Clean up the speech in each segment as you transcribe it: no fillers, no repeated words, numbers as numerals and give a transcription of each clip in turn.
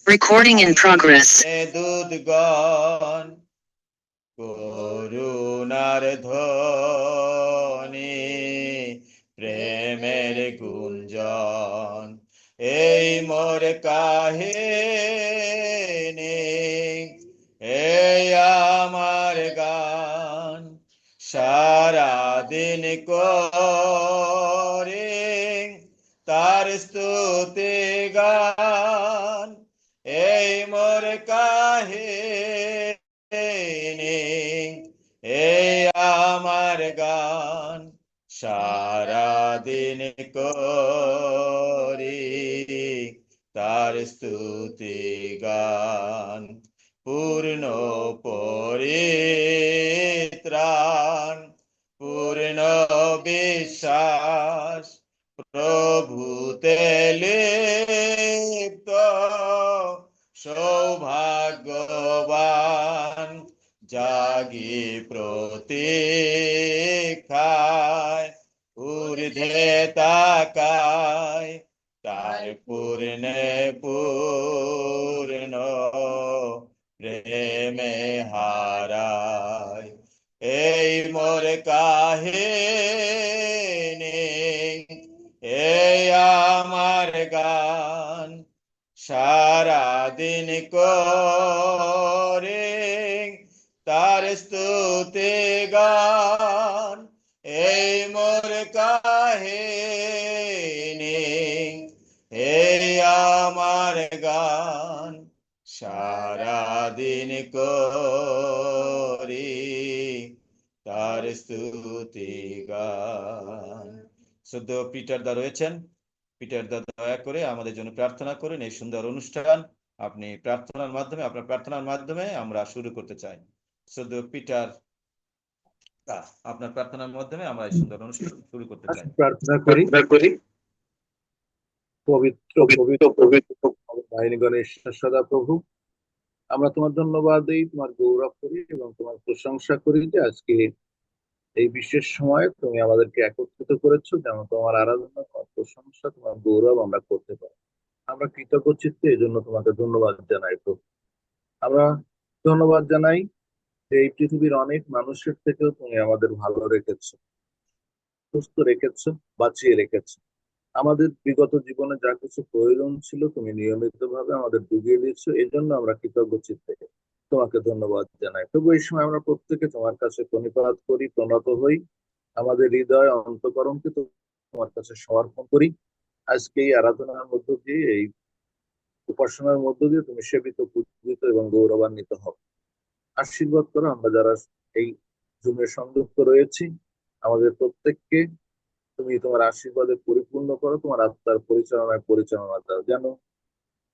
Recording in progress. দুধগণ করুণার ধ্বনি প্রেমের গুঞ্জন এই মোর কাহিনী এই আমার গান সারাদিন করে তার স্তুতি গান এই মোর কাহিনী এই আমার গান সারাদিন করি তার স্তুতি গান পূর্ণ পরিত্রাণ পূর্ণ বিশ্বাস প্রভুতে লিপ্ত সৌভাগ্যবান জাগি প্রতীক্ষায় ঊর্ধ্বে তাকায় তার পূর্ণে পূর্ণ প্রেমে হারায় এই মোর কাহিনী এই আমার গান সারাদিন করে তার স্তুতি গান এই মোর কাহিনী এই আমার গান সারাদিন করি তার স্তুতি গান। শুদ্ধ পিটার দা রয়েছেন, পিটার দা দয়া করে আমাদের জন্য প্রার্থনা করেন এই সুন্দর অনুষ্ঠান। আপনি প্রার্থনার মাধ্যমে, আপনার প্রার্থনার মাধ্যমে আমরা শুরু করতে চাই। শুদ্ধ পিটার দা, আপনার প্রার্থনার মাধ্যমে আমরা এই সুন্দর অনুষ্ঠান শুরু করতে চাই। প্রার্থনা করি। পবিত্র পবিত্র পবিত্র বাহিনীগণের সদা প্রভু, আমরা তোমার ধন্যবাদ দিই, তোমার গৌরব করি এবং তোমার প্রশংসা করি যে আজকে এই বিশেষ সময়ে তুমি আমাদেরকে একত্রিত করেছো, যেন তোমার আরাধনা, তোমার প্রশংসা, তোমার গৌরব আমরা করতে পারি। আমরা কৃতজ্ঞ চিত্তে এই জন্য তোমাকে ধন্যবাদ জানাই প্রভু। আমরা ধন্যবাদ জানাই যে এই পৃথিবীর অনেক মানুষের থেকেও তুমি আমাদের ভালো রেখেছো, সুস্থ রেখেছো, বাঁচিয়ে রেখেছো। আমাদের বিগত জীবনে যা কিছু প্রয়োজন ছিল তুমি নিয়মিত ভাবে আমাদের ডুবিয়ে দিচ্ছ, এই জন্য আমরা কৃতজ্ঞ চিত্তে তোমাকে ধন্যবাদ জানাই। তবু এই সময় আমরা প্রত্যেকে তোমার কাছে প্রণিপাত করি, প্রণত হই, আমাদের হৃদয় অন্তঃকরণকে তোমার কাছে সমর্পণ করি। আজকে এই আরাধনার মধ্য দিয়ে, এই উপাসনার মধ্য দিয়ে তুমি সেবিত, পূজিত এবং গৌরবান্বিত হও। আশীর্বাদ করো আমরা যারা এই জুমে সংযুক্ত রয়েছি, আমাদের প্রত্যেককে তুমি তোমার আশীর্বাদে পরিপূর্ণ করো, তোমার আত্মার পরিচালনা দাও, যেন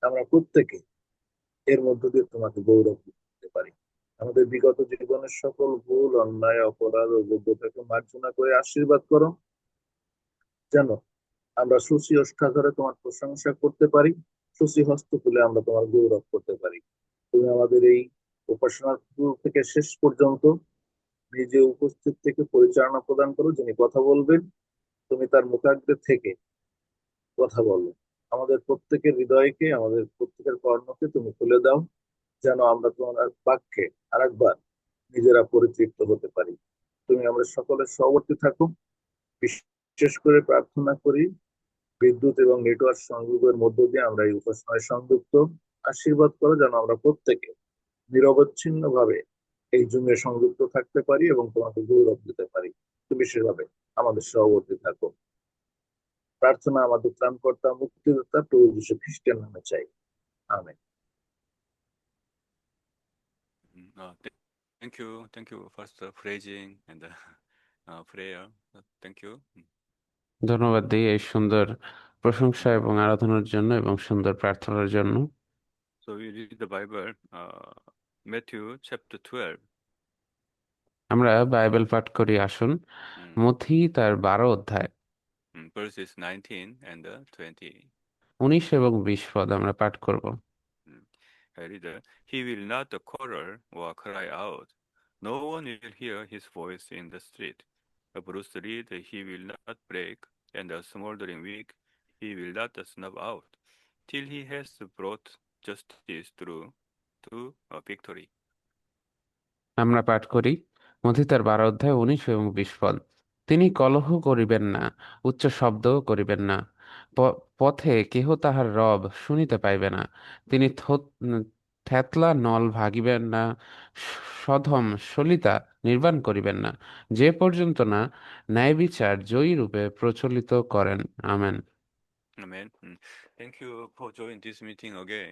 আমরা প্রত্যেকে এর মধ্য দিয়ে তোমাকে গৌরব দিতে পারি। আমাদের বিগত জীবনের সকল ভুল, অন্যায়, অপরাধ ও যোগ্যতাকে মার্জনা করে আশীর্বাদ করো, যেন আমরা সুচি ওষ্ঠা ধরে তোমার প্রশংসা করতে পারি, সুচি হস্ত তুলে আমরা তোমার গৌরব করতে পারি। তুমি আমাদের এই উপাসনার শুরু থেকে শেষ পর্যন্ত নিজে উপস্থিত থেকে পরিচালনা প্রদান করো। যিনি কথা বলবেন তুমি তার মুখাগ্রে থেকে কথা বলো। আমাদের প্রত্যেকের হৃদয়কে, আমাদের প্রত্যেকের কর্ণকে তুমি খুলে দাও, যেন আমরা তোমার বাক্যে আরেকবার নিজেরা পরিতৃপ্ত হতে পারি। তুমি আমাদের সকলের সহবর্তী থাকো। বিশেষ করে প্রার্থনা করি বিদ্যুৎ এবং নেটওয়ার্ক সংযোগের মধ্য দিয়ে আমরা এই উপাসনায় সংযুক্ত। আশীর্বাদ করো যেন আমরা প্রত্যেকে নিরবচ্ছিন্ন ভাবে এই জুমে সংযুক্ত থাকতে পারি এবং তোমাকে গৌরব দিতে পারি। তুমি বিশেষভাবে আমাদের সহবর্তী থাকো। প্রার্থনা আমাদের ত্রাণকর্তা, মুক্তিদাতা প্রভু যীশু খ্রিস্টের নামে চাই, amen. Thank you for the phrasing and the prayer. Thank you. ধন্যবাদ দিই এই সুন্দর প্রশংসা এবং আরাধনার জন্য এবং সুন্দর প্রার্থনার জন্য। So we read the Bible, Matthew chapter 12. আমরা বাইবেল পাঠ করি, আসুন। মথি তার 12 অধ্যায় verses 19 and 20. 19 এবং 20 পদ আমরা পাঠ করব। I read, he will not quarrel or cry out. No one will hear his voice in the street. A bruised reed he will not break, and a smoldering wick he will not snuff out, till he has brought justice through to victory. আমরা পাঠ করি মথিতার 12 অধ্যায় 19 এবং 20 পদ। তিনি কলহ করিবেন না, উচ্চ শব্দও করিবেন না। পথে কেহ তাহার রব শুনিতে পাইবে না। তিনি থেতলা নল ভাঙিবেন না, সধম সলিতা নির্বাণ করিবেন না, যে পর্যন্ত না ন্যায় বিচার জয়ী রূপে প্রচলিত করেন। Amen. Amen. Thank you for joining this meeting again.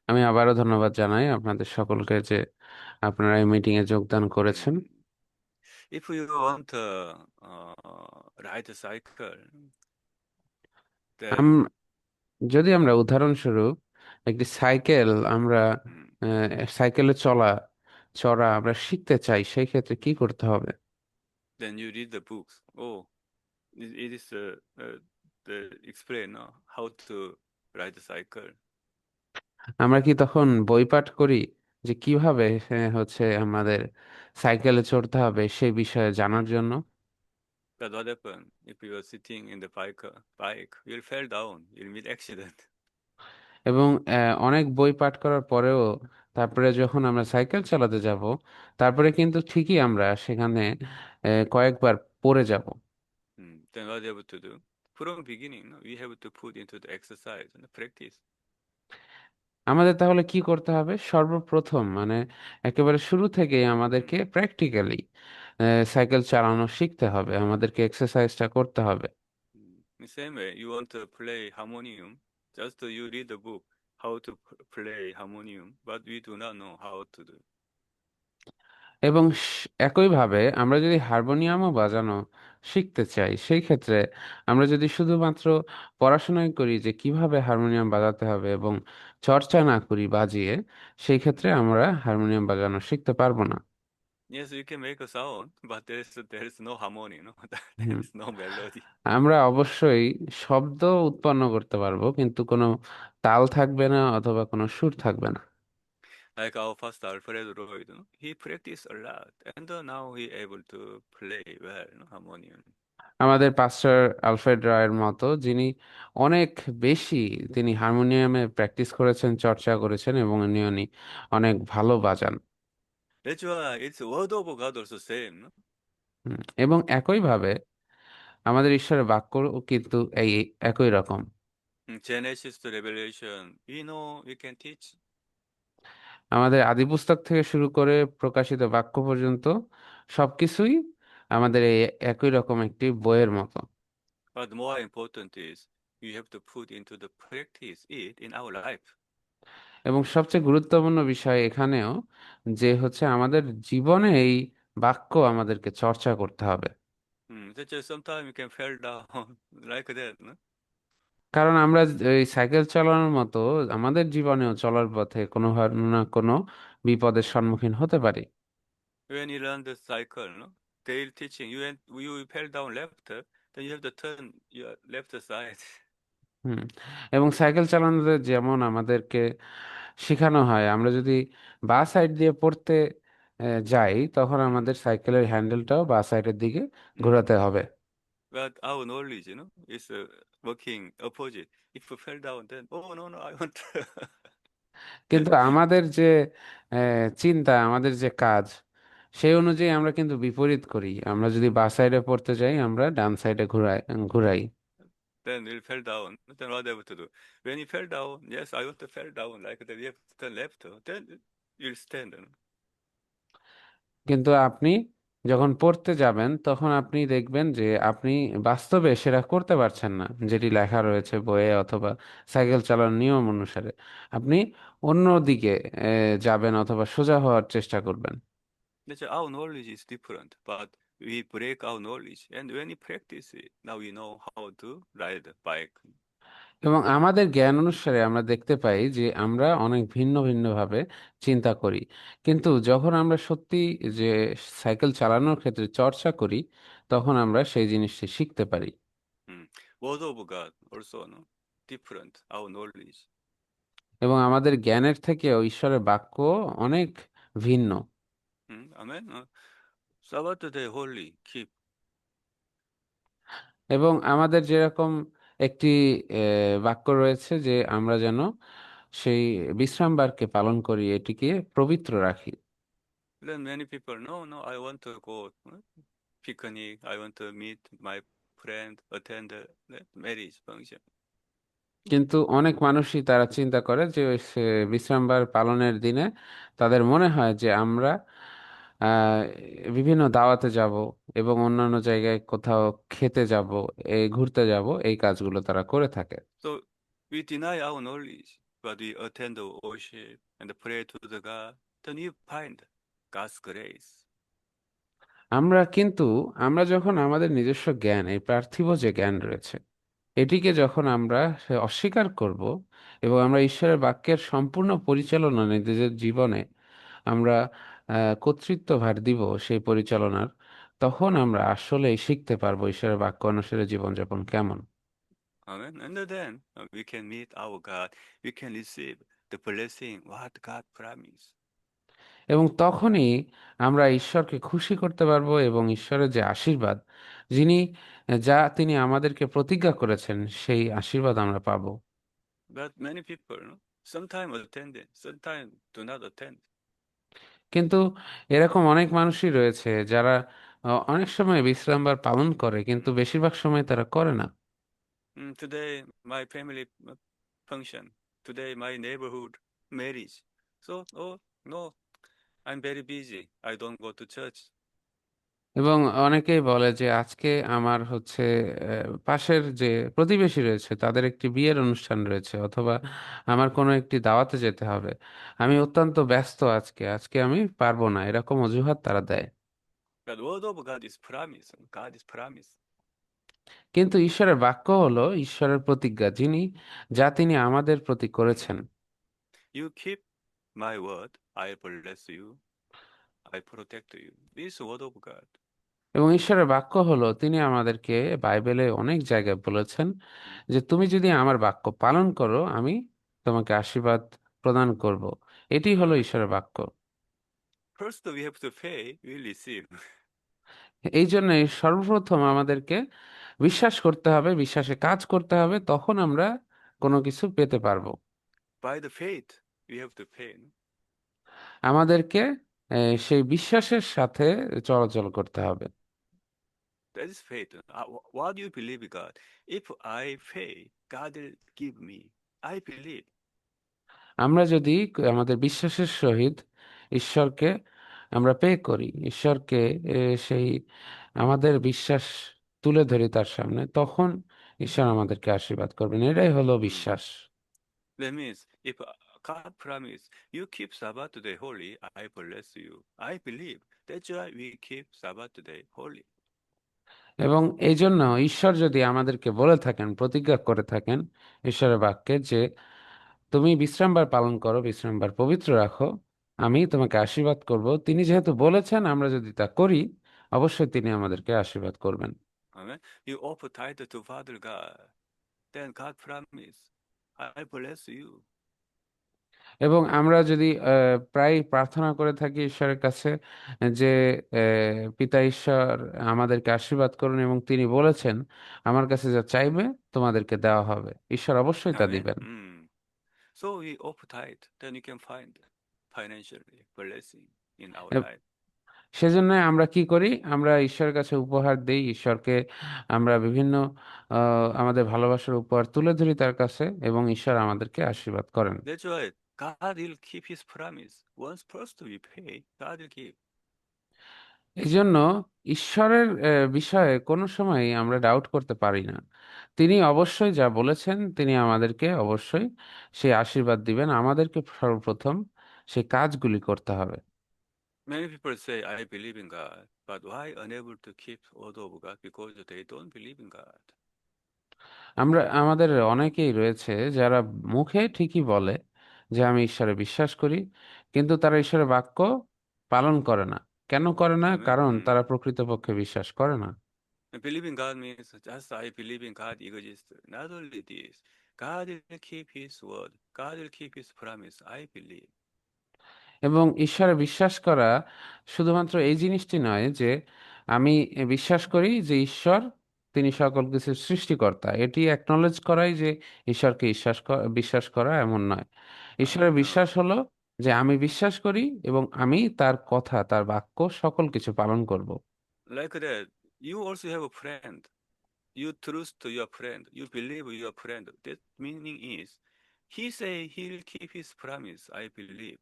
আমি আবারও ধন্যবাদ জানাই আপনাদের সকলকে যে আপনারা এই মিটিং এ যোগদান করেছেন। If you want to ride a cycle, then যদি আমরা উদাহরণস্বরূপ একটি সাইকেল আমরা সাইকেলে চড়া আমরা শিখতে চাই, সেই ক্ষেত্রে কি করতে হবে? then you read the books. Oh, it is the explain how to ride a cycle. আমরা কি তখন বই পাঠ করি যে কিভাবে হচ্ছে আমাদের সাইকেলে চড়তে হবে সেই বিষয়ে জানার জন্য? But what happen if you are sitting in the bike, you'll fall down, you'll meet accident. এবং অনেক বই পাঠ করার পরেও তারপরে যখন আমরা সাইকেল চালাতে যাব, তারপরে কিন্তু ঠিকই আমরা সেখানে কয়েকবার পড়ে যাব। Then what do you have to do? From beginning, we have to put into the exercise and practice. আমাদের তাহলে কি করতে হবে? সর্বপ্রথম মানে একেবারে শুরু থেকেই আমাদেরকে প্র্যাকটিক্যালি সাইকেল চালানো শিখতে হবে, আমাদেরকে এক্সারসাইজটা করতে হবে। In the same way, you want to play harmonium, just you read the book how to play harmonium, but we do not know how to do. এবং একইভাবে আমরা যদি হারমোনিয়ামও বাজানো শিখতে চাই, সেই ক্ষেত্রে আমরা যদি শুধুমাত্র পড়াশোনাই করি যে কিভাবে হারমোনিয়াম বাজাতে হবে এবং চর্চা না করি বাজিয়ে, সেই ক্ষেত্রে আমরা হারমোনিয়াম বাজানো শিখতে পারবো না। Yes, you can make a sound, but there is no harmony, no? There hmm. is no melody. আমরা অবশ্যই শব্দ উৎপন্ন করতে পারবো, কিন্তু কোনো তাল থাকবে না অথবা কোনো সুর থাকবে না। Like our pastor Alfred Lloyd, he practiced a lot, and now he able to play well, harmonium. আমাদের পাস্টার আলফ্রেড রয়ের মতো, যিনি অনেক বেশি তিনি হারমোনিয়ামে প্র্যাকটিস করেছেন, চর্চা করেছেন এবং উনি অনেক ভালো বাজান। That's why it's word of God also same, no? এবং একইভাবে আমাদের ঈশ্বরের বাক্য কিন্তু এই একই রকম। Genesis to Revelation, we can teach. আমাদের আদি পুস্তক থেকে শুরু করে প্রকাশিত বাক্য পর্যন্ত সবকিছুই আমাদের এই একই রকম একটি বইয়ের মতো। But more important is we have to put into the practice it in our life. এবং সবচেয়ে গুরুত্বপূর্ণ বিষয় এখানেও যে হচ্ছে আমাদের জীবনে এই বাক্য আমাদেরকে চর্চা করতে হবে। That's just sometimes you can fall down like that, no? কারণ আমরা এই সাইকেল চালানোর মতো আমাদের জীবনেও চলার পথে কোনো না কোনো বিপদের সম্মুখীন হতে পারি। When you learn the cycle, no? They're teaching you fell down left, then you have to turn your left side. হুম। এবং সাইকেল চালানোতে যেমন আমাদেরকে শেখানো হয়, আমরা যদি বাঁ সাইড দিয়ে পড়তে যাই, তখন আমাদের সাইকেলের হ্যান্ডেলটাও বাঁ সাইডের দিকে ঘোরাতে হবে। But our knowledge, is working opposite. If you fell down, then no, I want to. কিন্তু আমাদের যে চিন্তা, আমাদের যে কাজ, সেই অনুযায়ী আমরা কিন্তু বিপরীত করি। আমরা যদি বাঁ সাইডে পড়তে যাই, আমরা ডান সাইডে ঘুরাই। Then we'll fell down. Then what have to do? When you fell down, yes, I want to fell down like that. You have to turn left. Then you'll stand. কিন্তু আপনি যখন পড়তে যাবেন, তখন আপনি দেখবেন যে আপনি বাস্তবে সেটা করতে পারছেন না, যেটি লেখা রয়েছে বইয়ে অথবা সাইকেল চালানোর নিয়ম অনুসারে। আপনি অন্য দিকে যাবেন অথবা সোজা হওয়ার চেষ্টা করবেন। That's our knowledge is different, but we break our knowledge. And when you practice it, now we know how to ride a bike. এবং আমাদের জ্ঞান অনুসারে আমরা দেখতে পাই যে আমরা অনেক ভিন্ন ভিন্ন ভাবে চিন্তা করি, কিন্তু যখন আমরা সত্যি যে সাইকেল চালানোর ক্ষেত্রে চর্চা করি, তখন আমরা সেই জিনিসটি শিখতে পারি। Word of God also, no? Different, our knowledge. এবং আমাদের জ্ঞানের থেকেও ঈশ্বরের বাক্য অনেক ভিন্ন। Amen. Sabbath day holy, keep. এবং আমাদের যেরকম একটি বাক্য রয়েছে যে আমরা যেন সেই বিশ্রামবারকে পালন করি, এটিকে পবিত্র রাখি। Then many people, no, no, I want to go picnic. I want to meet my friend, attend the marriage function. কিন্তু অনেক মানুষই তারা চিন্তা করে যে ওই বিশ্রামবার পালনের দিনে তাদের মনে হয় যে আমরা আহ, বিভিন্ন দাওয়াতে যাব এবং অন্যান্য জায়গায় কোথাও খেতে যাব, এই ঘুরতে যাব, এই কাজগুলো তারা করে থাকে। So we deny our knowledge, but we attend the worship and pray to the God. Then you find God's grace. আমরা যখন আমাদের নিজস্ব জ্ঞান, এই পার্থিব যে জ্ঞান রয়েছে, এটিকে যখন আমরা অস্বীকার করব এবং আমরা ঈশ্বরের বাক্যের সম্পূর্ণ পরিচালনা নিজেদের জীবনে আমরা কর্তৃত্বভার দিব সেই পরিচালনার, তখন আমরা আসলেই শিখতে পারবো ঈশ্বরের বাক্য অনুসারে জীবনযাপন কেমন। Amen. And then we can meet our God. We can receive the blessing what God promised. এবং তখনই আমরা ঈশ্বরকে খুশি করতে পারবো এবং ঈশ্বরের যে আশীর্বাদ, যিনি তিনি আমাদেরকে প্রতিজ্ঞা করেছেন, সেই আশীর্বাদ আমরা পাবো। But many people, no, sometimes attend it, sometimes do not attend. কিন্তু এরকম অনেক মানুষই রয়েছে যারা অনেক সময় বিশ্রামবার পালন করে, কিন্তু বেশিরভাগ সময় তারা করে না। Today, my family function. Today, my neighborhood marriage. So, oh, no, I'm very busy. I don't go to church. এবং অনেকেই বলে যে আজকে আমার পাশের যে প্রতিবেশী রয়েছে তাদের একটি বিয়ের অনুষ্ঠান রয়েছে, অথবা আমার কোনো একটি দাওয়াতে যেতে হবে, আমি অত্যন্ত ব্যস্ত আজকে, আজকে আমি পারবো না, এরকম অজুহাত তারা দেয়। But word of God is promise. God is promise. কিন্তু ঈশ্বরের বাক্য হলো ঈশ্বরের প্রতিজ্ঞা, তিনি আমাদের প্রতি করেছেন। You keep my word, I bless you, I protect you. This word of God. এবং ঈশ্বরের বাক্য হলো তিনি আমাদেরকে বাইবেলে অনেক জায়গায় বলেছেন যে তুমি যদি আমার বাক্য পালন করো, আমি তোমাকে আশীর্বাদ প্রদান করব। এটি হলো ঈশ্বরের বাক্য। First, we have to pay, we receive. এই জন্য সর্বপ্রথম আমাদেরকে বিশ্বাস করতে হবে, বিশ্বাসে কাজ করতে হবে, তখন আমরা কোনো কিছু পেতে পারবো। By the faith, we have to pay. আমাদেরকে সেই বিশ্বাসের সাথে চলাচল করতে হবে। That is faith. What do you believe in God? If I pay, God will give me. I believe. আমরা যদি আমাদের বিশ্বাসের সহিত ঈশ্বরকে আমরা পে করি, ঈশ্বরকে সেই আমাদের বিশ্বাস তুলে ধরি তার সামনে, তখন ঈশ্বর আমাদেরকে আশীর্বাদ করবেন। এটাই হলো বিশ্বাস। That means if God promise you keep Sabbath day holy, I bless you. I believe. That's why we keep Sabbath day holy. এবং এই জন্য ঈশ্বর যদি আমাদেরকে বলে থাকেন, প্রতিজ্ঞা করে থাকেন ঈশ্বরের বাক্যে যে তুমি বিশ্রামবার পালন করো, বিশ্রামবার পবিত্র রাখো, আমি তোমাকে আশীর্বাদ করব, তিনি যেহেতু বলেছেন, আমরা যদি তা করি, অবশ্যই তিনি আমাদেরকে আশীর্বাদ করবেন। Amen. You offer tithe to Father God. Then God promise, I bless you. এবং আমরা যদি প্রায় প্রার্থনা করে থাকি ঈশ্বরের কাছে যে পিতা ঈশ্বর আমাদেরকে আশীর্বাদ করুন, এবং তিনি বলেছেন আমার কাছে যা চাইবে তোমাদেরকে দেওয়া হবে, ঈশ্বর অবশ্যই তা Amen. দিবেন। So we offer tithe, then you can find financially blessing in our A- life. সেজন্য আমরা কি করি, আমরা ঈশ্বরের কাছে উপহার দেই, ঈশ্বরকে আমরা বিভিন্ন আমাদের ভালোবাসার উপহার তুলে ধরি তার কাছে, এবং ঈশ্বর আমাদেরকে আশীর্বাদ করেন। That's why God will keep his promise. Once first we pay, God will give. এই জন্য ঈশ্বরের বিষয়ে কোনো সময় আমরা ডাউট করতে পারি না। তিনি অবশ্যই যা বলেছেন, তিনি আমাদেরকে অবশ্যই সেই আশীর্বাদ দিবেন। আমাদেরকে সর্বপ্রথম সেই কাজগুলি করতে হবে। Many people say, I believe in God, but why unable to keep word of God? Because they don't believe in God. আমাদের অনেকেই রয়েছে যারা মুখে ঠিকই বলে যে আমি ঈশ্বরে বিশ্বাস করি, কিন্তু তারা ঈশ্বরের বাক্য পালন করে না। কেন করে না? Amen. কারণ তারা প্রকৃতপক্ষে বিশ্বাস করে না। Believe in God means just I believe in God exists. Not only this, God will keep his word. God will keep his promise. I believe. এবং ঈশ্বরে বিশ্বাস করা শুধুমাত্র এই জিনিসটি নয় যে আমি বিশ্বাস করি যে ঈশ্বর তিনি সকল কিছুর সৃষ্টিকর্তা। এটি অ্যাকনলেজ করাই যে ঈশ্বরকে বিশ্বাস করা এমন নয়। ঈশ্বরের No. বিশ্বাস হলো যে আমি বিশ্বাস করি এবং আমি তার কথা, তার বাক্য সকল কিছু পালন করব। Like that, you also have a friend. You trust your friend. You believe your friend. That meaning is, he say he'll keep his promise. I believe.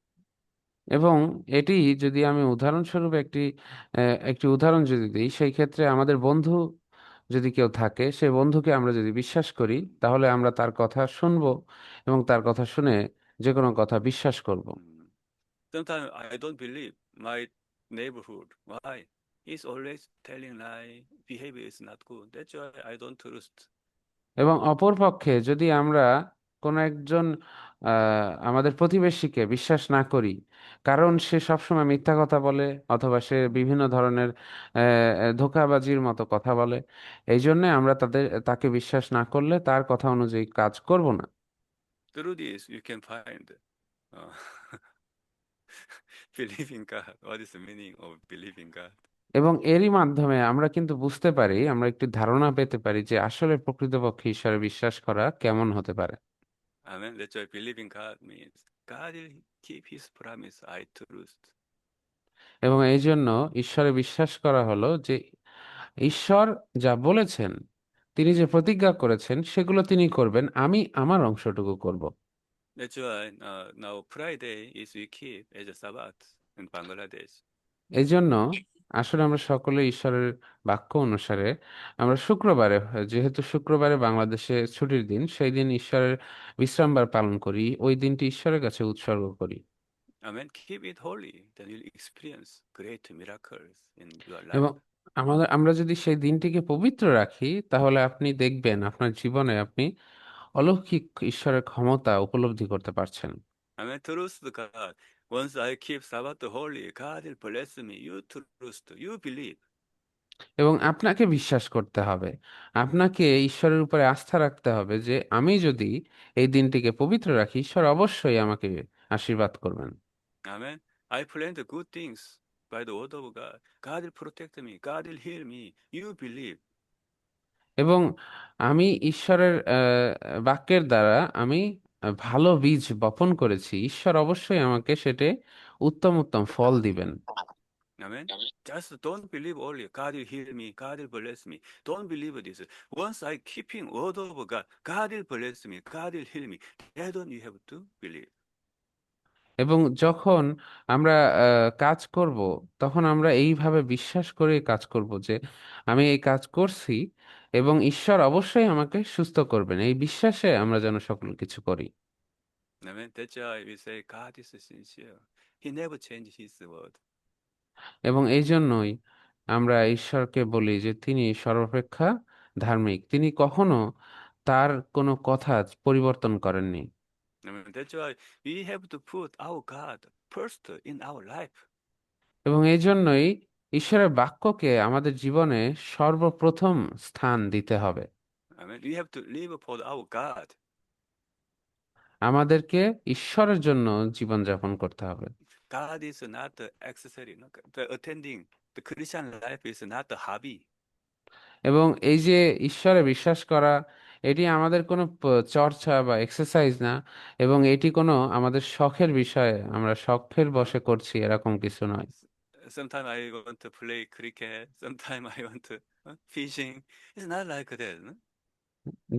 এবং এটি যদি আমি উদাহরণস্বরূপ একটি উদাহরণ যদি দিই, সেই ক্ষেত্রে আমাদের বন্ধু যদি কেউ থাকে, সেই বন্ধুকে আমরা যদি বিশ্বাস করি, তাহলে আমরা তার কথা শুনবো এবং তার কথা শুনে যে কোনো কথা বিশ্বাস করব। Mm. Sometimes I don't believe my neighborhood. Why? He's always telling lie. Behavior is not good. That's why I don't trust. এবং অপরপক্ষে যদি আমরা কোনো একজন আমাদের প্রতিবেশীকে বিশ্বাস না করি, কারণ সে সবসময় মিথ্যা কথা বলে অথবা সে বিভিন্ন ধরনের ধোঁকাবাজির মতো কথা বলে, এই জন্যে আমরা তাকে বিশ্বাস না করলে তার কথা অনুযায়ী কাজ করব না। Through this, you can find uh, believe in God. What is the meaning of believe in God? এবং এরই মাধ্যমে আমরা কিন্তু বুঝতে পারি, আমরা একটি ধারণা পেতে পারি যে আসলে প্রকৃতপক্ষে ঈশ্বরে বিশ্বাস করা কেমন হতে পারে। Amen. That's why believe in God means God will keep his promise. I trust. এবং এই জন্য ঈশ্বরে বিশ্বাস করা হলো যে ঈশ্বর যা বলেছেন, তিনি যে প্রতিজ্ঞা করেছেন সেগুলো তিনি করবেন, আমি আমার অংশটুকু করব। That's why now Friday is we keep as a Sabbath in Bangladesh. এই জন্য আসলে আমরা সকলে ঈশ্বরের বাক্য অনুসারে আমরা শুক্রবারে, যেহেতু শুক্রবারে বাংলাদেশে ছুটির দিন, সেই দিন ঈশ্বরের বিশ্রামবার পালন করি, ওই দিনটি ঈশ্বরের কাছে উৎসর্গ করি। Amen. Keep it holy, then you'll experience great miracles in your এবং life. আমরা যদি সেই দিনটিকে পবিত্র রাখি, তাহলে আপনি দেখবেন আপনার জীবনে আপনি অলৌকিক ঈশ্বরের ক্ষমতা উপলব্ধি করতে পারছেন। Amen. Trust God. Once I keep Sabbath holy, God will bless me. You trust, you believe. এবং আপনাকে বিশ্বাস করতে হবে, আপনাকে ঈশ্বরের উপরে আস্থা রাখতে হবে যে আমি যদি এই দিনটিকে পবিত্র রাখি, ঈশ্বর অবশ্যই আমাকে আশীর্বাদ করবেন। Amen. I plan the good things by the word of God. God will protect me. God will heal me. You believe. এবং আমি ঈশ্বরের বাক্যের দ্বারা আমি ভালো বীজ বপন করেছি, ঈশ্বর অবশ্যই আমাকে সেটে উত্তম উত্তম ফল দিবেন। Amen. Just don't believe only God will heal me, God will bless me. Don't believe this. Once I keeping word of God, God will bless me, God will heal me. That one you have to believe. এবং যখন আমরা কাজ করব, তখন আমরা এইভাবে বিশ্বাস করে কাজ করব যে আমি এই কাজ করছি এবং ঈশ্বর অবশ্যই আমাকে সুস্থ করবেন, এই বিশ্বাসে আমরা যেন সকল কিছু করি। Amen. That's why we say God is sincere. He never changes his word. এবং এই জন্যই আমরা ঈশ্বরকে বলি যে তিনি সর্বাপেক্ষা ধার্মিক, তিনি কখনো তার কোনো কথা পরিবর্তন করেননি। Amen. That's why we have to put our God first in our life. এবং এই জন্যই ঈশ্বরের বাক্যকে আমাদের জীবনে সর্বপ্রথম স্থান দিতে হবে। Amen. We have to live for our God. আমাদেরকে ঈশ্বরের জন্য জীবনযাপন করতে হবে। God is not the accessory. No? The attending the Christian life is not a hobby. এবং এই যে ঈশ্বরে বিশ্বাস করা, এটি আমাদের কোনো চর্চা বা এক্সারসাইজ না, এবং এটি কোনো আমাদের শখের বিষয়, আমরা শখের বশে করছি এরকম কিছু নয়। Sometimes I want to play cricket. Sometimes I want to fishing. It's not like that. No?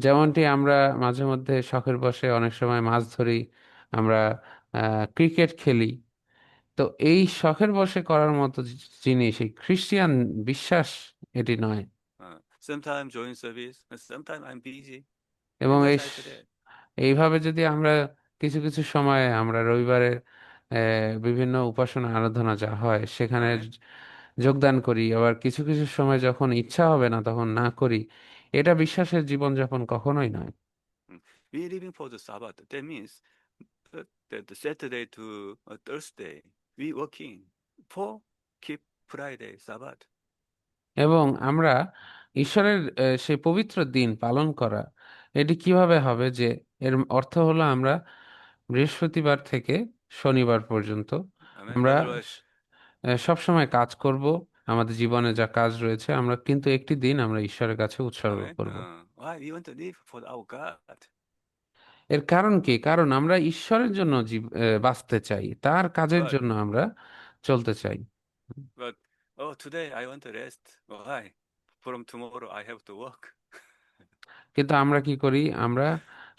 যেমনটি আমরা মাঝে মধ্যে শখের বশে অনেক সময় মাছ ধরি, আমরা ক্রিকেট খেলি, তো এই শখের বশে করার মতো জিনিস এই খ্রিস্টিয়ান বিশ্বাস এটি নয়। Sometimes join service. Sometimes I'm busy. এবং It's not like that. এইভাবে যদি আমরা কিছু কিছু সময়ে আমরা রবিবারে বিভিন্ন উপাসনা আরাধনা যা হয় সেখানে Amen. যোগদান করি, আবার কিছু কিছু সময় যখন ইচ্ছা হবে না তখন না করি, এটা বিশ্বাসের জীবনযাপন কখনোই নয়। We living for the Sabbath. That means the Saturday to Thursday we working for keep Friday Sabbath. এবং আমরা ঈশ্বরের সেই পবিত্র দিন পালন করা, এটি কিভাবে হবে যে এর অর্থ হলো আমরা বৃহস্পতিবার থেকে শনিবার পর্যন্ত Amen. আমরা Otherwise, সব সময় কাজ করব, আমাদের জীবনে যা কাজ রয়েছে আমরা কিন্তু একটি দিন আমরা ঈশ্বরের কাছে উৎসর্গ Amen. করব। Why we want to live for our God? এর কারণ কি? কারণ আমরা ঈশ্বরের জন্য বাঁচতে চাই, তার কাজের But জন্য আমরা চলতে চাই। but oh, today I want to rest. Why? From tomorrow I have to work. কিন্তু আমরা কি করি? আমরা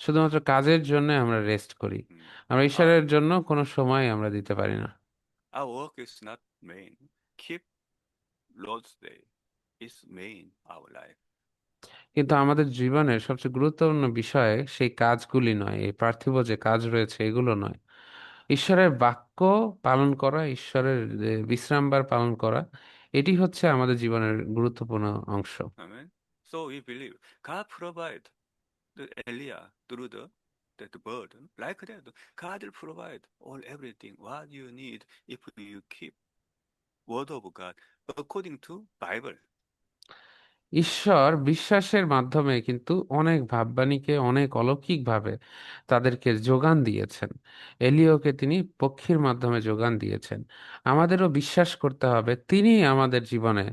শুধুমাত্র কাজের জন্য আমরা রেস্ট করি, Mm. আমরা Our ঈশ্বরের জন্য কোনো সময় আমরা দিতে পারি না। our work is not main. Keep Lord's Day is main our life. কিন্তু আমাদের জীবনের সবচেয়ে গুরুত্বপূর্ণ বিষয় সেই কাজগুলি নয়, এই পার্থিব যে কাজ রয়েছে এগুলো নয়। ঈশ্বরের বাক্য পালন করা, ঈশ্বরের বিশ্রামবার পালন করা, এটি হচ্ছে আমাদের জীবনের গুরুত্বপূর্ণ অংশ। Amen. So we believe God provide the Elia through that burden. Like that, God will provide all everything what you need if you keep word of God according to Bible. ঈশ্বর বিশ্বাসের মাধ্যমে কিন্তু অনেক ভাববাণীকে অনেক অলৌকিকভাবে তাদেরকে যোগান দিয়েছেন। এলিয়কে তিনি পক্ষীর মাধ্যমে যোগান দিয়েছেন। আমাদেরও বিশ্বাস করতে হবে তিনি আমাদের জীবনে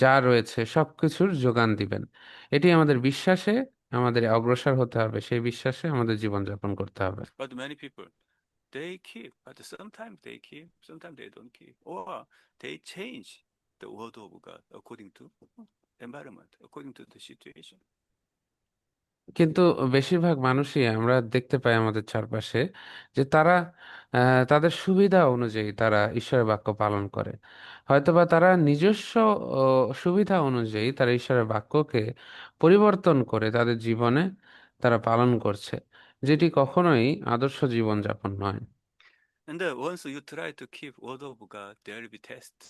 যা রয়েছে সবকিছুর যোগান দিবেন। এটি আমাদের বিশ্বাসে আমাদের অগ্রসর হতে হবে, সেই বিশ্বাসে আমাদের জীবনযাপন করতে হবে। But many people they keep, but sometimes they keep, sometimes they don't keep, or they change the word of God according to environment, according to the situation. কিন্তু বেশিরভাগ মানুষই আমরা দেখতে পাই আমাদের চারপাশে যে তারা তাদের সুবিধা অনুযায়ী তারা ঈশ্বরের বাক্য পালন করে। হয়তোবা তারা নিজস্ব সুবিধা অনুযায়ী তারা ঈশ্বরের বাক্যকে পরিবর্তন করে তাদের জীবনে তারা পালন করছে, যেটি কখনোই আদর্শ জীবনযাপন নয়। And once you try to keep word of God, there will be tests.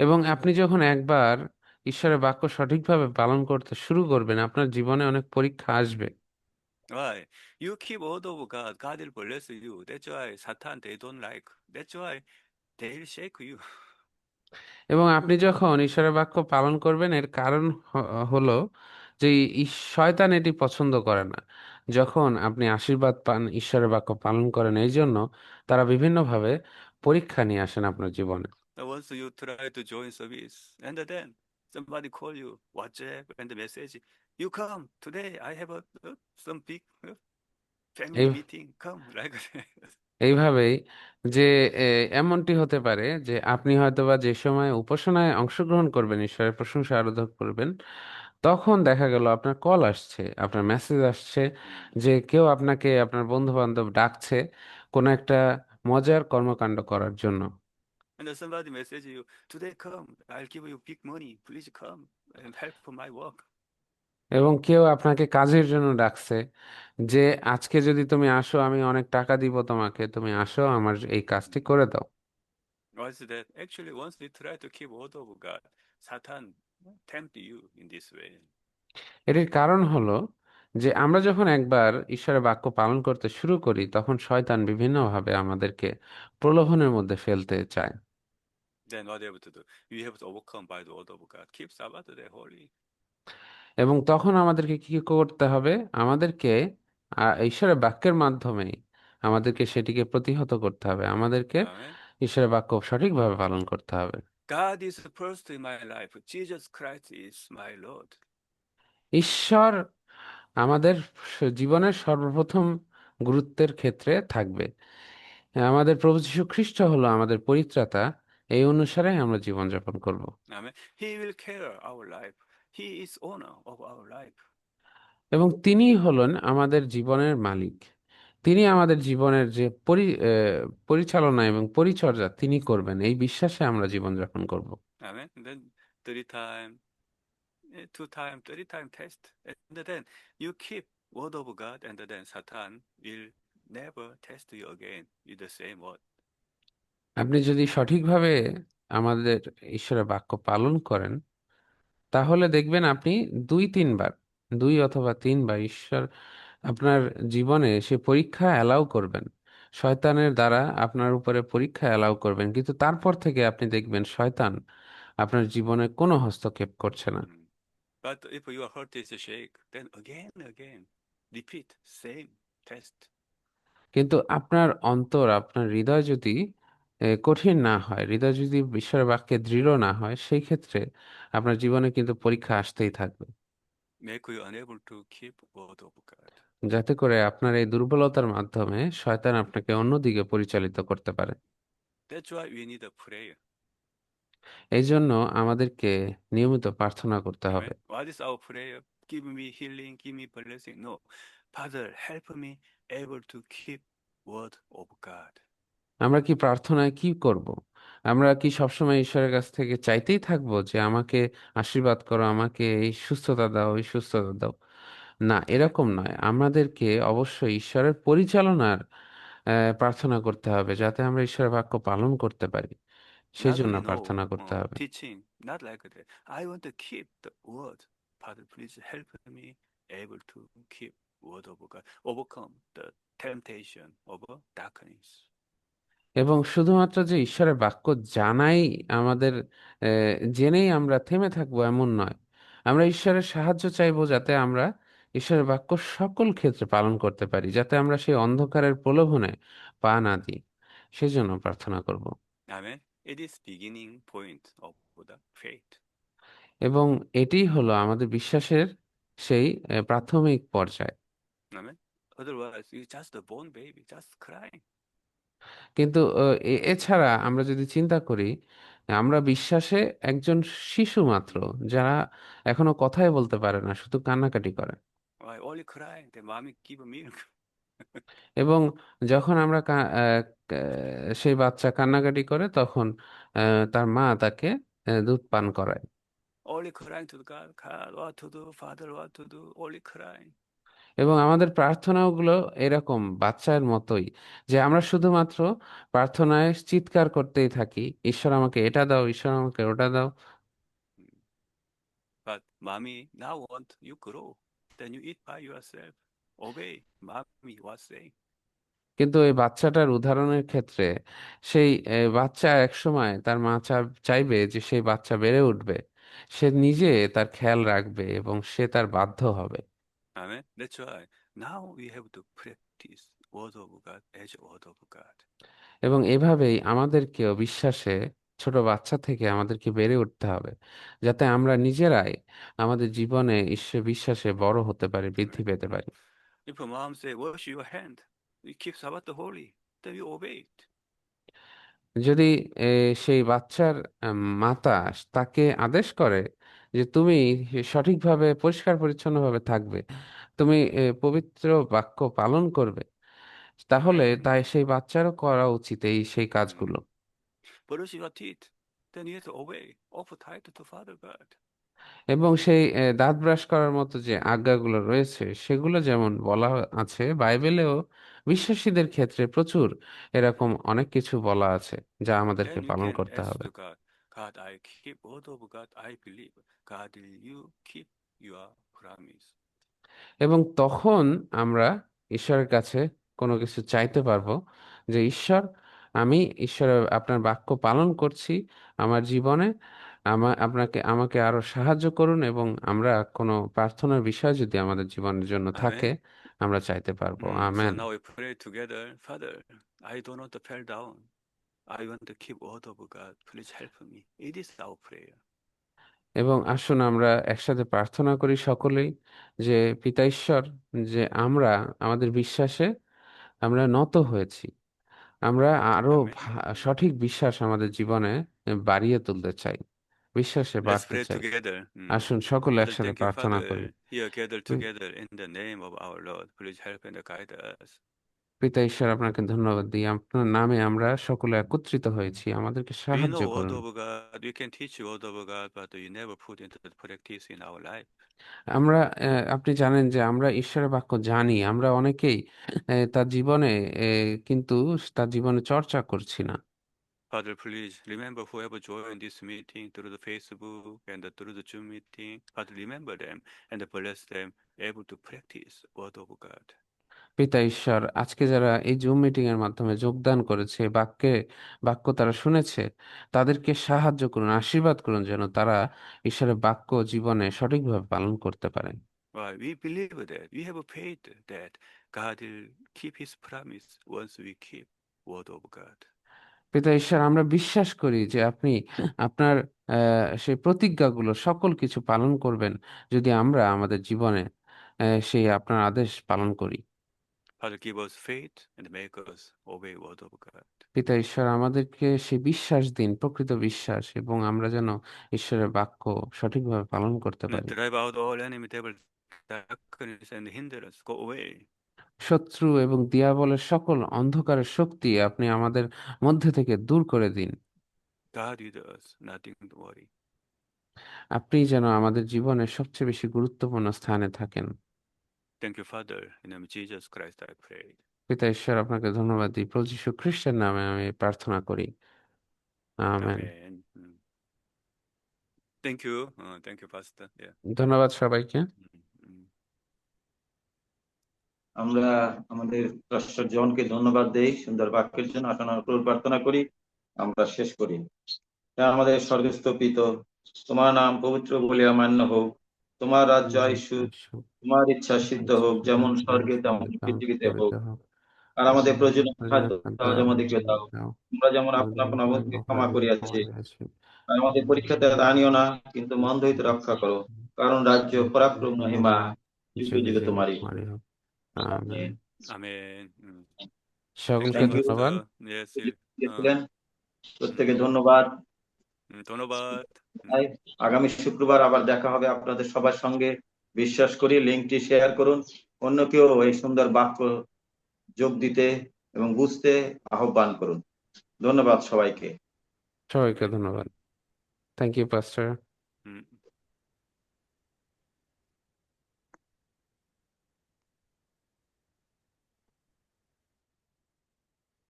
এবং আপনি যখন একবার ঈশ্বরের বাক্য সঠিকভাবে পালন করতে শুরু করবেন, আপনার জীবনে অনেক পরীক্ষা আসবে। Why? You keep word of God, God will bless you. That's why Satan they don't like. That's why they will shake you. এবং আপনি যখন ঈশ্বরের বাক্য পালন করবেন এর কারণ হলো যে শয়তান এটি পছন্দ করে না। যখন আপনি আশীর্বাদ পান ঈশ্বরের বাক্য পালন করেন, এই জন্য তারা বিভিন্নভাবে পরীক্ষা নিয়ে আসেন আপনার জীবনে। Once you try to join service, and then somebody call you, WhatsApp, and the message, you come today. I have some big family এই meeting. Come like that. এইভাবেই যে এ, এমনটি হতে পারে যে আপনি হয়তোবা যে সময় উপাসনায় অংশগ্রহণ করবেন, ঈশ্বরের প্রশংসা আরাধনা করবেন, তখন দেখা গেল আপনার কল আসছে, আপনার মেসেজ আসছে Mm. যে কেউ আপনাকে, আপনার বন্ধু বান্ধব ডাকছে কোনো একটা মজার কর্মকাণ্ড করার জন্য। And then somebody message you, today come. I'll give you big money. Please come and help for my work. এবং কেউ আপনাকে কাজের জন্য ডাকছে যে আজকে যদি তুমি আসো আমি অনেক টাকা দিব তোমাকে, তুমি আসো আমার এই কাজটি করে দাও। What's that? Actually, once you try to keep word of God, Satan tempt you in this way. এটির কারণ হলো যে আমরা যখন একবার ঈশ্বরের বাক্য পালন করতে শুরু করি তখন শয়তান বিভিন্নভাবে আমাদেরকে প্রলোভনের মধ্যে ফেলতে চায়। Then what you have to do? You have to overcome by the word of God. Keep Sabbath day holy. এবং তখন আমাদেরকে কি করতে হবে? আমাদেরকে ঈশ্বরের বাক্যের মাধ্যমে আমাদেরকে সেটিকে প্রতিহত করতে হবে, আমাদেরকে Amen. ঈশ্বরের বাক্য সঠিকভাবে পালন করতে হবে। God is first in my life. Jesus Christ is my Lord. ঈশ্বর আমাদের জীবনের সর্বপ্রথম গুরুত্বের ক্ষেত্রে থাকবে। আমাদের প্রভু যীশু খ্রিস্ট হলো আমাদের পরিত্রাতা, এই অনুসারে আমরা জীবনযাপন করব। Amen. He will care our life. He is owner of our life. এবং তিনি হলেন আমাদের জীবনের মালিক। তিনি আমাদের জীবনের যে পরিচালনা এবং পরিচর্যা তিনি করবেন, এই বিশ্বাসে আমরা জীবনযাপন করব। Amen. And then 3 time, 2 time, 3 time test. And then you keep word of God, and then Satan will never test you again with the same word. আপনি যদি সঠিকভাবে আমাদের ঈশ্বরের বাক্য পালন করেন তাহলে দেখবেন আপনি 2-3 বার, 2 অথবা 3 বার ঈশ্বর আপনার জীবনে সে পরীক্ষা অ্যালাউ করবেন, শয়তানের দ্বারা আপনার উপরে পরীক্ষা অ্যালাউ করবেন, কিন্তু তারপর থেকে আপনি দেখবেন শয়তান আপনার জীবনে কোনো হস্তক্ষেপ করছে না। Mm. But if your heart is shake, then again, repeat same test. কিন্তু আপনার অন্তর, আপনার হৃদয় যদি কঠিন না হয়, হৃদয় যদি ঈশ্বরের বাক্যে দৃঢ় না হয়, সেই ক্ষেত্রে আপনার জীবনে কিন্তু পরীক্ষা আসতেই থাকবে, make you unable to keep word of God. যাতে করে আপনার এই দুর্বলতার মাধ্যমে শয়তান আপনাকে অন্যদিকে পরিচালিত করতে পারে। That's why we need a prayer. এই জন্য আমাদেরকে নিয়মিত প্রার্থনা করতে হবে। Amen. What is our prayer? Give me healing, give me blessing. No. Father, help me able to keep word of God. আমরা কি প্রার্থনায় কি করব? আমরা কি সবসময় ঈশ্বরের কাছ থেকে চাইতেই থাকবো যে আমাকে আশীর্বাদ করো, আমাকে এই সুস্থতা দাও, এই সুস্থতা দাও? না, Amen. এরকম নয়। আমাদেরকে অবশ্যই ঈশ্বরের পরিচালনার প্রার্থনা করতে হবে, যাতে আমরা ঈশ্বরের বাক্য পালন করতে পারি। সেই Not জন্য only প্রার্থনা know করতে হবে। teaching, not like that. I want to keep the word. Father, please help me able to keep word of God, overcome the temptation of darkness. এবং শুধুমাত্র যে ঈশ্বরের বাক্য জানাই আমাদের জেনেই আমরা থেমে থাকবো এমন নয়। আমরা ঈশ্বরের সাহায্য চাইবো, যাতে আমরা ঈশ্বরের বাক্য সকল ক্ষেত্রে পালন করতে পারি, যাতে আমরা সেই অন্ধকারের প্রলোভনে পা না দিই। সেজন্য প্রার্থনা করব। Amen. It is beginning point of the faith. এবং এটিই হলো আমাদের বিশ্বাসের সেই প্রাথমিক পর্যায়। Amen. Otherwise, you're just a born baby, just crying. কিন্তু এছাড়া আমরা যদি চিন্তা করি, আমরা বিশ্বাসে একজন শিশু মাত্র, যারা এখনো কথাই বলতে পারে না, শুধু কান্নাকাটি করে। Why only crying? The mommy give milk. এবং যখন আমরা সেই বাচ্চা কান্নাকাটি করে, তখন তার মা তাকে দুধ পান করায়। Only crying to God. God, what to do? Father, what to do? Only crying. এবং আমাদের প্রার্থনাগুলো এরকম বাচ্চার মতোই, যে আমরা শুধুমাত্র প্রার্থনায় চিৎকার করতেই থাকি, ঈশ্বর আমাকে এটা দাও, ঈশ্বর আমাকে ওটা দাও। Mm. But mommy now want you grow. Then you eat by yourself. Obey mommy was saying. কিন্তু এই বাচ্চাটার উদাহরণের ক্ষেত্রে, সেই বাচ্চা একসময় তার মা চাইবে যে সেই বাচ্চা বেড়ে উঠবে, সে নিজে তার খেয়াল রাখবে এবং সে তার বাধ্য হবে। Amen. That's why now we have to practice word of God as word of God. এবং এভাবেই আমাদেরকেও বিশ্বাসে, ছোট বাচ্চা থেকে আমাদেরকে বেড়ে উঠতে হবে, যাতে আমরা নিজেরাই আমাদের জীবনে ঈশ্বর বিশ্বাসে বড় হতে পারি, বৃদ্ধি Amen. পেতে পারি। If a mom say wash your hand, you keep Sabbath holy, then you obey it. যদি সেই বাচ্চার মাতা তাকে আদেশ করে যে তুমি সঠিকভাবে পরিষ্কার পরিচ্ছন্নভাবে থাকবে, তুমি পবিত্র বাক্য পালন করবে, তাহলে Amen. তাই সেই বাচ্চারও করা উচিত সেই Mm. কাজগুলো। Brush your teeth, then you have to obey. Offer tithe to Father God. এবং সেই দাঁত ব্রাশ করার মতো যে আজ্ঞাগুলো রয়েছে, সেগুলো যেমন বলা আছে বাইবেলেও, বিশ্বাসীদের ক্ষেত্রে প্রচুর এরকম অনেক কিছু বলা আছে যা আমাদেরকে Then you পালন can করতে ask হবে। to God, God, I keep word of God, I believe. God, will you keep your promise? এবং তখন আমরা ঈশ্বরের কাছে কোনো কিছু চাইতে পারবো, যে ঈশ্বর, আমি ঈশ্বরের আপনার বাক্য পালন করছি আমার জীবনে, আমাকে আরো সাহায্য করুন, এবং আমরা কোনো প্রার্থনার বিষয় যদি আমাদের জীবনের জন্য থাকে, Amen. আমরা চাইতে পারবো। So amen. now we pray together. Father, I don't want to fall down. I want to keep word of God. Please help me. It is our prayer. এবং আসুন আমরা একসাথে প্রার্থনা করি সকলেই, যে পিতা ঈশ্বর, যে আমরা আমাদের বিশ্বাসে আমরা নত হয়েছি, আমরা আরো Amen. সঠিক বিশ্বাস আমাদের জীবনে বাড়িয়ে তুলতে চাই, বিশ্বাসে Let's বাড়তে pray চাই। together. আসুন সকলে Father, একসাথে thank you, প্রার্থনা করি। Father. Here gathered P- together in the name of our Lord. Please help and guide us. পিতা ঈশ্বর, আপনাকে ধন্যবাদ দিই, আপনার নামে আমরা সকলে একত্রিত হয়েছি, আমাদেরকে We সাহায্য know word করুন। of God. We can teach word of God, but you never put into the practice in our life. আমরা আপনি জানেন যে আমরা ঈশ্বরের বাক্য জানি, আমরা অনেকেই তার জীবনে কিন্তু তার জীবনে চর্চা করছি না। Father, please remember whoever joined this meeting through the Facebook and through the Zoom meeting. Father, remember them and bless them able to practice word of God. পিতা ঈশ্বর, আজকে যারা এই জুম মিটিং এর মাধ্যমে যোগদান করেছে, বাক্য তারা শুনেছে, তাদেরকে সাহায্য করুন, আশীর্বাদ করুন, যেন তারা ঈশ্বরের বাক্য জীবনে সঠিকভাবে পালন করতে পারে। Well, we believe that we have faith that God will keep His promise once we keep word of God. পিতা ঈশ্বর, আমরা বিশ্বাস করি যে আপনি আপনার সেই প্রতিজ্ঞাগুলো সকল কিছু পালন করবেন যদি আমরা আমাদের জীবনে সেই আপনার আদেশ পালন করি। Father, give us faith and make us obey word of God. পিতা ঈশ্বর, আমাদেরকে সেই বিশ্বাস দিন, প্রকৃত বিশ্বাস, এবং আমরা যেন ঈশ্বরের বাক্য সঠিকভাবে পালন করতে And পারি। drive out all enemy, devil, darkness, and hindrance. Go away. শত্রু এবং দিয়াবলের সকল অন্ধকারের শক্তি আপনি আমাদের মধ্যে থেকে দূর করে দিন। God with us, nothing to worry. আপনি যেন আমাদের জীবনের সবচেয়ে বেশি গুরুত্বপূর্ণ স্থানে থাকেন। Thank you, Father. In the name of Jesus Christ, I pray. পিতা ঈশ্বর, আপনাকে ধন্যবাদ দিই। প্রভু যীশু খ্রিস্টের নামে আমি প্রার্থনা করি, amen. Amen. Thank you. Thank you, Pastor. Yeah. ধন্যবাদ সবাইকে। Mm. আমরা আমাদের পাস্টর জনকে ধন্যবাদ দেই সুন্দর বাক্যের জন্য। আপনার উপর প্রার্থনা করি, আমরা শেষ করি। হে আমাদের স্বর্গস্থ পিতা, তোমার নাম পবিত্র বলিয়া মান্য হোক, তোমার রাজ্য আইসুক, তোমার ইচ্ছা সিদ্ধ হোক, যেমন স্বর্গে তেমন পৃথিবীতে হোক। আর আমাদের প্রয়োজনীয় খাদ্য আজ আমাদেরকে দাও, আমরা যেমন আপন আপন আমাদেরকে ক্ষমা করিয়াছি। আর আমাদের পরীক্ষাতে আনিও না, কিন্তু মন্দ হইতে রক্ষা করো, কারণ রাজ্য, পরাক্রম, মহিমা যুগে যুগে তোমারই। আমেন। Amen. সকলকে Thank you, ধন্যবাদ। Pastor. Yes. প্রত্যেকে ধন্যবাদ। ধন্যবাদ। আগামী শুক্রবার আবার দেখা হবে আপনাদের সবার সঙ্গে। বিশ্বাস করি লিঙ্কটি শেয়ার করুন, অন্য কেউ এই সুন্দর বাক্য যোগ দিতে এবং বুঝতে আহ্বান করুন। ধন্যবাদ সবাইকে। সবাইকে ধন্যবাদ। Thank you, পাস্টার।